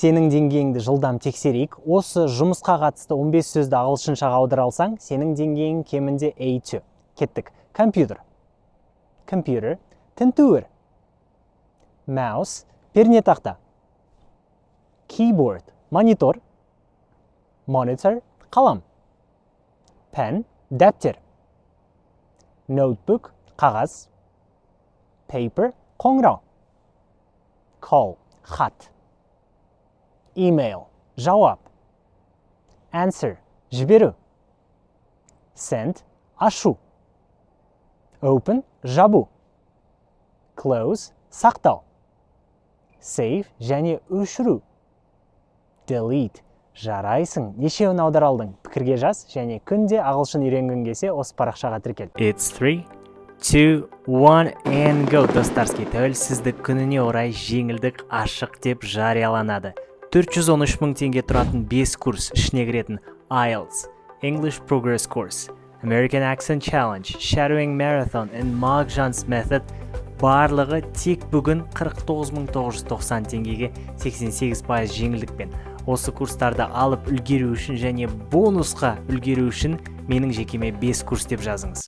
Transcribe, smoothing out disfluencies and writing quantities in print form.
сенің деңгейіңді жылдам тексерейік. Осы жұмысқа қатысты 15 сөзді ағылшыншаға аудара алсаң, сенің деңгейің кемінде A2. Кеттік. Компьютер. Computer. Тінтуір. Mouse. Пернетақта. Keyboard. Монитор. Monitor. Қалам. Pen. Дәптер. Notebook. Қағаз. Paper. Қоңырау. Call. Хат. Email. Жауап. Answer. Жіберу. Send. Ашу. Open. Жабу. Close. Сақтау. Save және өшіру. Delete. Жарайсың. Нешеуін аудара алдың? Пікірге жаз және күнде ағылшын үйренгің келсе осы парақшаға тіркел. It's 3, 2, 1 and go. Достарский, тәуелсіздік күніне орай жеңілдік ашық деп жарияланады. 413 мың теңге тұратын 5 курс ішіне кіретін IELTS, English Progress Course, American Accent Challenge, Shadowing Marathon and Mark-Jones Method барлығы тек бүгін 49.990 теңгеге 88% жеңілдікпен. Осы курстарды алып үлгеру үшін және бонусқа үлгеру үшін менің жекеме 5 курс деп жазыңыз.